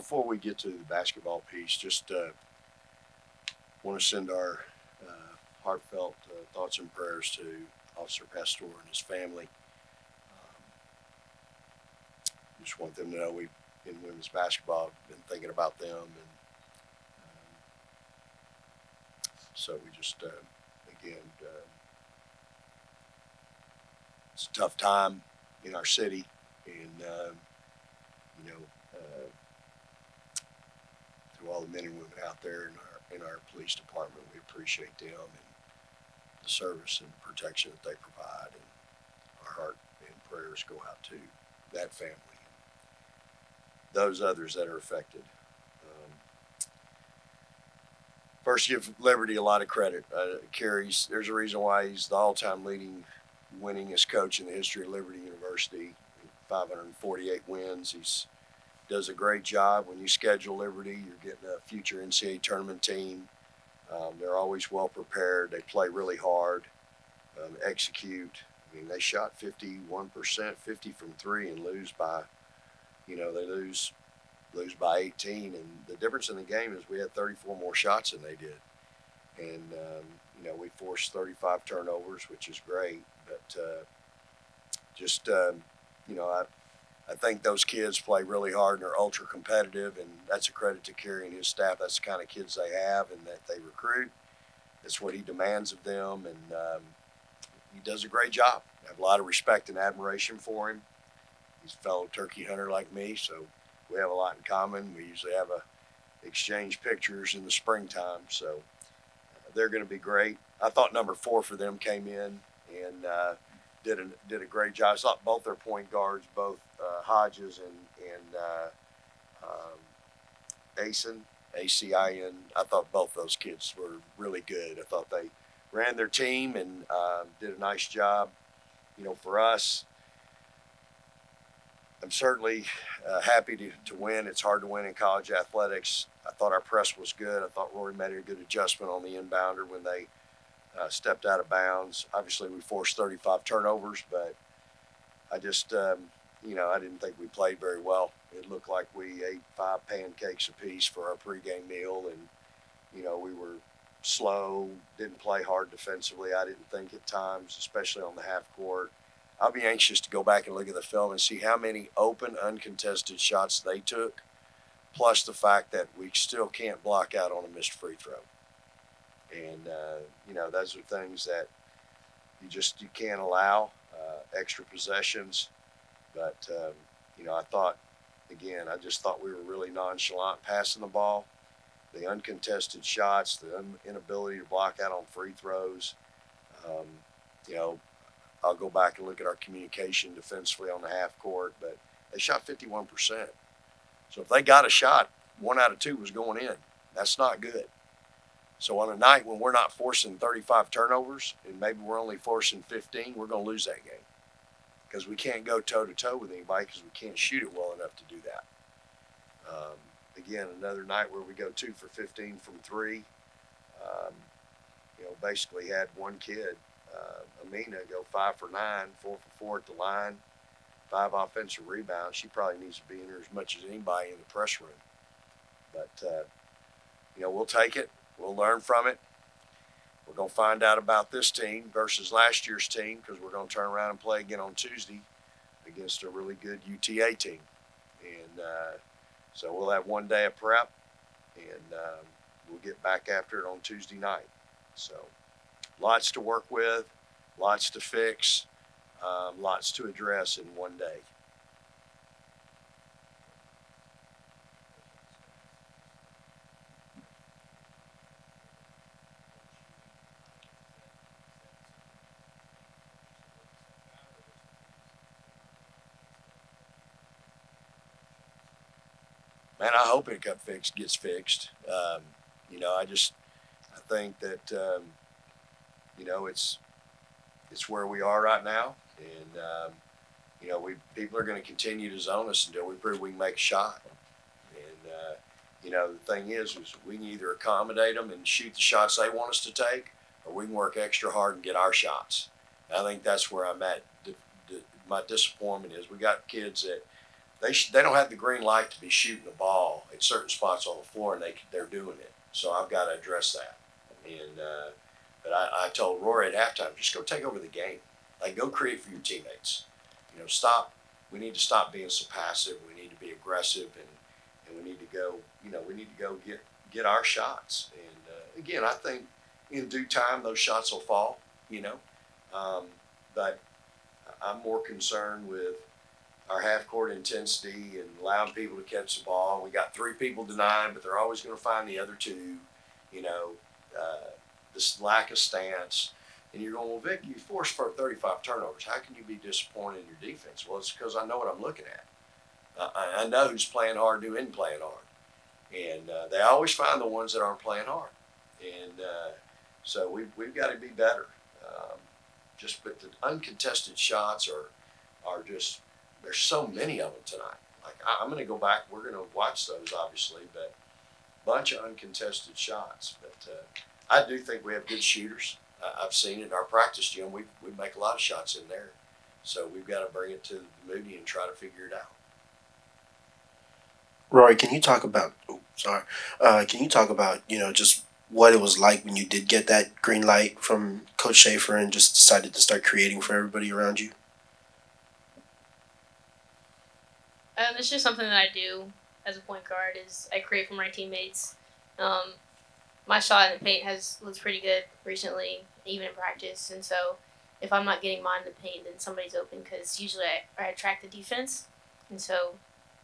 before we get to the basketball piece, just want to send our heartfelt thoughts and prayers to Officer Pastor and his family. Just want them to know we, in women's basketball, have been thinking about them, and so we just again, it's a tough time in our city, and you know, to all the men and women out there in our police department, we appreciate them and the service and protection that they provide, and our heart and prayers go out to that family, those others that are affected. First, give Liberty a lot of credit. Carey's, there's a reason why he's the all-time leading winningest coach in the history of Liberty University. 548 wins. He's does a great job. When you schedule Liberty, you're getting a future NCAA tournament team. They're always well prepared. They play really hard, execute. I mean, they shot 51%, 50 from three, and lose by, they lose by 18. And the difference in the game is we had 34 more shots than they did. And, we forced 35 turnovers, which is great. But I think those kids play really hard and are ultra competitive, and that's a credit to Kerry and his staff. That's the kind of kids they have and that they recruit. That's what he demands of them, and he does a great job. I have a lot of respect and admiration for him. He's a fellow turkey hunter like me, so we have a lot in common. We usually have exchange pictures in the springtime, so they're going to be great. I thought number 4 for them came in and did a great job. I thought both their point guards, both Hodges and Acin, A-C-I-N, I thought both those kids were really good. I thought they ran their team and did a nice job. For us, I'm certainly happy to win. It's hard to win in college athletics. I thought our press was good. I thought Rory made a good adjustment on the inbounder when they stepped out of bounds. Obviously, we forced 35 turnovers, but I just, I didn't think we played very well. It looked like we ate 5 pancakes apiece for our pregame meal, and, we were slow, didn't play hard defensively, I didn't think at times, especially on the half court. I'll be anxious to go back and look at the film and see how many open, uncontested shots they took, plus the fact that we still can't block out on a missed free throw. And, those are things that you can't allow, extra possessions. But, I just thought we were really nonchalant passing the ball. The uncontested shots, the inability to block out on free throws. I'll go back and look at our communication defensively on the half court, but they shot 51%. So if they got a shot, 1 out of 2 was going in. That's not good. So on a night when we're not forcing 35 turnovers and maybe we're only forcing 15, we're going to lose that game because we can't go toe-to-toe with anybody because we can't shoot it well enough to do that. Again, another night where we go 2 for 15 from 3. Basically had one kid, Amina, go 5 for 9, 4 for 4 at the line, 5 offensive rebounds. She probably needs to be in there as much as anybody in the press room. But, we'll take it. We'll learn from it. We're going to find out about this team versus last year's team because we're going to turn around and play again on Tuesday against a really good UTA team. And so we'll have 1 day of prep, and we'll get back after it on Tuesday night. So lots to work with, lots to fix, lots to address in 1 day. Man, I hope it gets fixed. I think that, it's where we are right now. And, people are going to continue to zone us until we prove we can make a shot. And, the thing is we can either accommodate them and shoot the shots they want us to take, or we can work extra hard and get our shots. And I think that's where I'm at. My disappointment is we got kids that they don't have the green light to be shooting the ball at certain spots on the floor, and they're doing it. So I've got to address that. And but I told Rory at halftime, just go take over the game. Like, go create for your teammates. You know, stop. We need to stop being so passive. We need to be aggressive, and we need to go. You know, we need to go get our shots. And again, I think in due time those shots will fall. You know, but I'm more concerned with our half-court intensity and allowing people to catch the ball. We got 3 people denying, but they're always going to find the other 2. You know, this lack of stance. And you're going, well, Vic, you forced for 35 turnovers. How can you be disappointed in your defense? Well, it's because I know what I'm looking at. I know who's playing hard and who isn't playing hard. And they always find the ones that aren't playing hard. And so we've got to be better. But the uncontested shots are just, there's so many of them tonight. Like, I'm going to go back. We're going to watch those, obviously, but a bunch of uncontested shots. But I do think we have good shooters. I've seen it in our practice gym. We make a lot of shots in there. So we've got to bring it to Moody and try to figure it out. Rory, can you talk about? Can you talk about just what it was like when you did get that green light from Coach Schaefer and just decided to start creating for everybody around you? It's just something that I do as a point guard. Is I create for my teammates. My shot in the paint looks pretty good recently, even in practice. And so if I'm not getting mine in the paint, then somebody's open because usually I attract the defense. And so,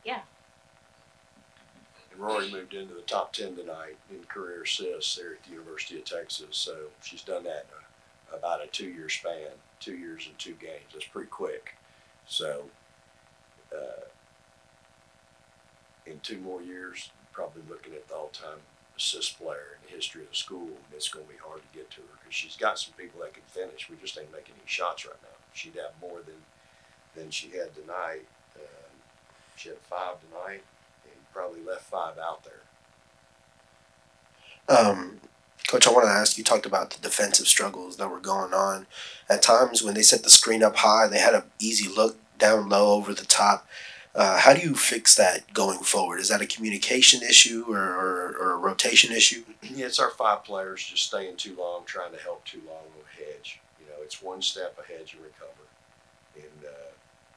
yeah. And Rory moved into the top 10 tonight in career assists there at the University of Texas. So she's done that in about a 2-year span, 2 years and 2 games. That's pretty quick. So in 2 more years, probably looking at the all-time assist player in the history of the school. It's going to be hard to get to her because she's got some people that can finish. We just ain't making any shots right now. She'd have more than she had tonight. She had 5 tonight, and probably left 5 out there. Coach, I want to ask you, talked about the defensive struggles that were going on. At times when they set the screen up high, they had an easy look down low over the top. How do you fix that going forward? Is that a communication issue or a rotation issue? Yeah, it's our 5 players just staying too long, trying to help too long on the hedge. You know, it's one step ahead you recover. And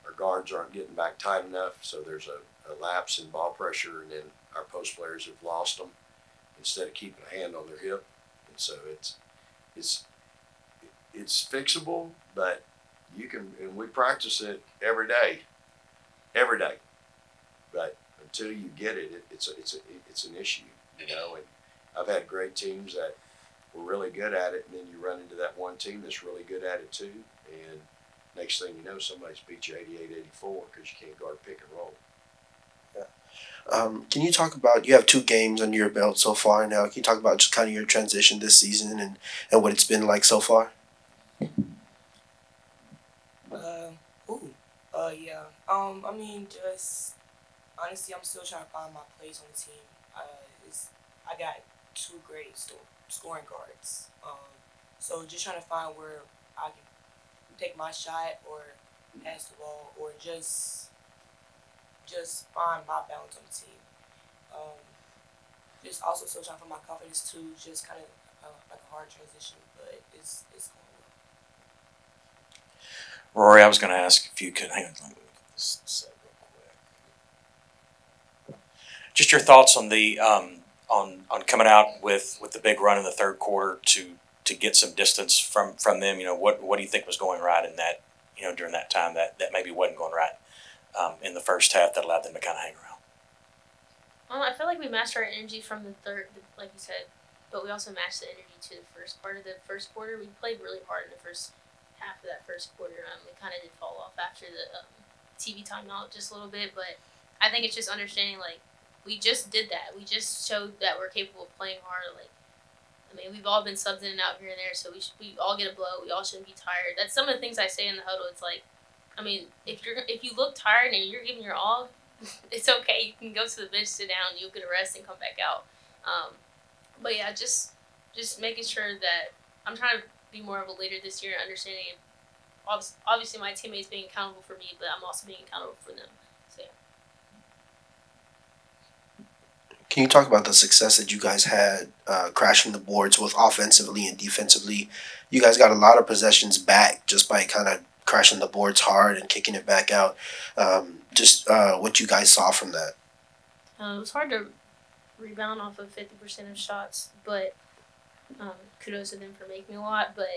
our guards aren't getting back tight enough, so there's a lapse in ball pressure, and then our post players have lost them instead of keeping a hand on their hip. And so it's fixable, but you can, and we practice it every day. Every day, but until you get it, it's an issue, you know. And I've had great teams that were really good at it, and then you run into that one team that's really good at it too, and next thing you know, somebody's beat you 88-84 because you can't guard pick and roll. Yeah. Can you talk about? You have 2 games under your belt so far now. Can you talk about just kind of your transition this season and what it's been like so far? Yeah. I mean, just honestly, I'm still trying to find my place on the team. I got 2 great scoring guards. So just trying to find where I can take my shot or pass the ball or just find my balance on the team. Just also still trying to find my confidence too. Just kind of like a hard transition, but it's going well. Rory, I was going to ask if you could hang on. Let me look at this set real quick. Just your thoughts on the on coming out with the big run in the third quarter to get some distance from them. You know, what do you think was going right in that, you know, during that time that maybe wasn't going right in the first half that allowed them to kind of hang around? I feel like we matched our energy from the third, like you said, but we also matched the energy to the first part of the first quarter. We played really hard in the first half of that first quarter. We kind of did fall off after the TV timeout just a little bit, but I think it's just understanding, like, we just did that. We just showed that we're capable of playing hard. Like, I mean, we've all been subbed in and out here and there, so we all get a blow. We all shouldn't be tired. That's some of the things I say in the huddle. It's like, I mean, if you look tired and you're giving your all, it's okay. You can go to the bench, sit down, you'll get a rest and come back out. But yeah, just making sure that I'm trying to be more of a leader this year, understanding, obviously my teammates being accountable for me, but I'm also being accountable for them. So yeah. Can you talk about the success that you guys had crashing the boards both offensively and defensively? You guys got a lot of possessions back just by kind of crashing the boards hard and kicking it back out. What you guys saw from that. It was hard to rebound off of 50% of shots, but kudos to them for making a lot. But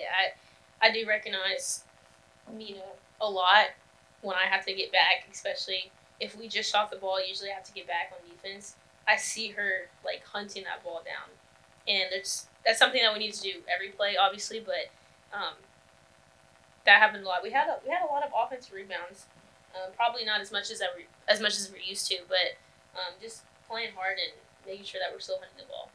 I do recognize Mina a lot when I have to get back, especially if we just shot the ball. Usually I have to get back on defense. I see her like hunting that ball down, and that's something that we need to do every play, obviously. But that happened a lot. We had a lot of offensive rebounds, probably not as much as we're used to, but just playing hard and making sure that we're still hunting the ball.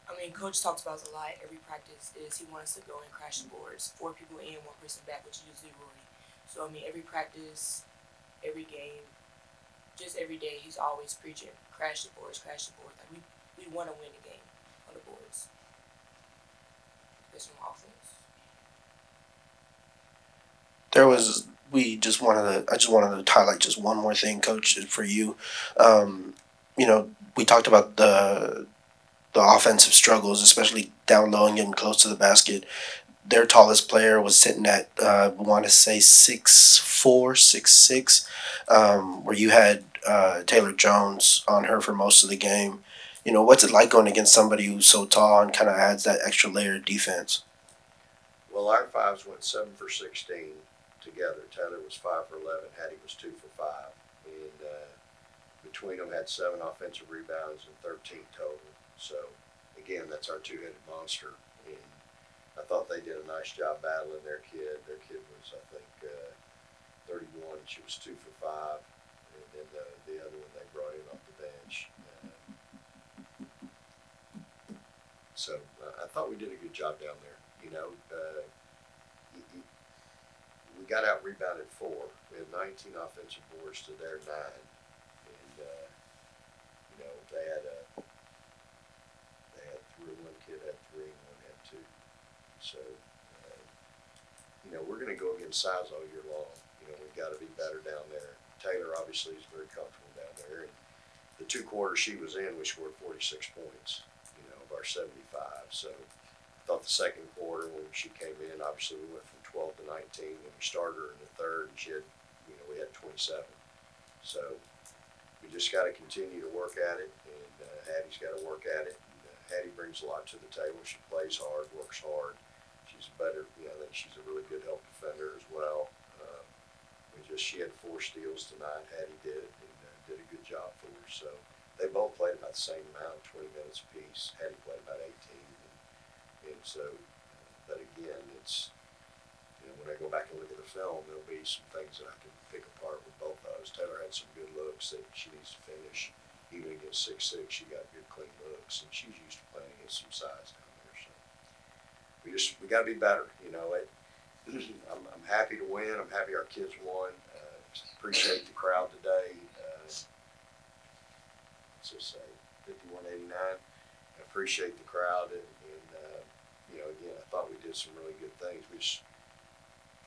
I mean, Coach talks about it a lot. Every practice is he wants to go and crash the boards. 4 people in, 1 person back, which is usually Rory. So, I mean, every practice, every game, just every day, he's always preaching, crash the boards, crash the boards. Like, we want to win the game on the boards. Especially on offense. I just wanted to highlight just one more thing, Coach, for you. We talked about the offensive struggles, especially down low and getting close to the basket. Their tallest player was sitting at I want to say 6'4", 6'6", where you had Taylor Jones on her for most of the game. What's it like going against somebody who's so tall and kind of adds that extra layer of defense? Well, our fives went 7 for 16 together. Taylor was 5 for 11. Hattie was 2 for 5. And between them had 7 offensive rebounds and 13 total. So, again, that's our two-headed monster. And I thought they did a nice job battling their kid. Their kid was, I think, 31. She was 2 for 5. And then the other one they brought in off the bench. I thought we did a good job down there. We got out rebounded 4. We had 19 offensive boards to their 9. And, they had 3. One kid had 3 and one had 2. So, we're going to go against size all year long. We've got to be better down there. Taylor obviously is very comfortable down there. And the 2 quarters she was in, we scored 46 points, of our 75. So I thought the second quarter when she came in, obviously we went from 12 to 19, and we started her in the third, and she had, we had 27. So we just got to continue to work at it, and Hattie's got to work at it. And, Hattie brings a lot to the table. She plays hard, works hard. She's better. I think she's a really good help defender as well. She had 4 steals tonight. Hattie did, and did a good job for her. So they both played about the same amount, 20 minutes apiece. Hattie played about 18, and so. But again, it's when I go back and look at the film, there'll be some things that I can pick apart with both of those. Taylor had some good looks that she needs to finish. Even against 6'6", she got good clean looks, and she's used to playing against some size down there. So we got to be better. I'm happy to win. I'm happy our kids won. Appreciate the crowd today. Let's just say 5189. I appreciate the crowd, and again, I thought we did some really good things.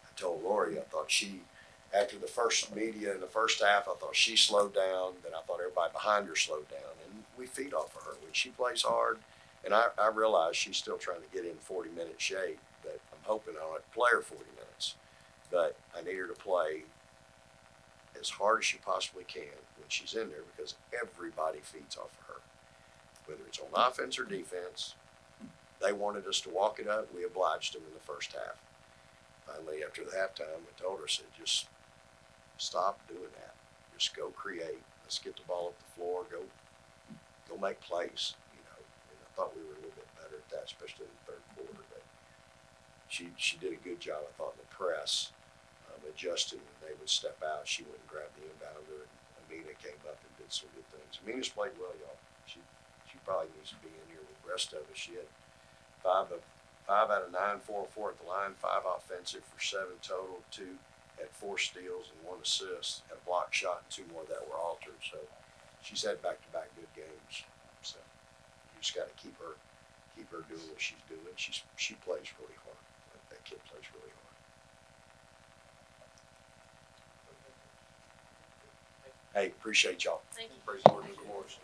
I told Lori, I thought after the first media in the first half, I thought she slowed down. Then I thought everybody behind her slowed down, and we feed off of her when she plays hard. And I realize she's still trying to get in 40-minute shape, but I'm hoping I don't have to play her 40 minutes. But I need her to play as hard as she possibly can when she's in there, because everybody feeds off of her, whether it's on offense or defense. They wanted us to walk it up. We obliged them in the first half. Finally, after the halftime, I told her, I said, just stop doing that. Just go create. Let's get the ball up the floor. Go make plays. And I thought we were a little bit better at that, especially in the third quarter. But she did a good job, I thought, in the press, adjusting when they would step out. She went and grabbed the inbounder, and Amina came up and did some good things. Amina's played well, y'all. She probably needs to be in here with the rest of us. She had 5 out of 9, 4 and 4 at the line, 5 offensive for 7 total. 2 had 4 steals and 1 assist, had a block shot and 2 more that were altered. So she's had back-to-back good games. So you just got to keep her doing what she's doing. She plays really hard. That kid plays really hard. Hey, appreciate y'all. Thank you. Praise the Lord, Longhorns.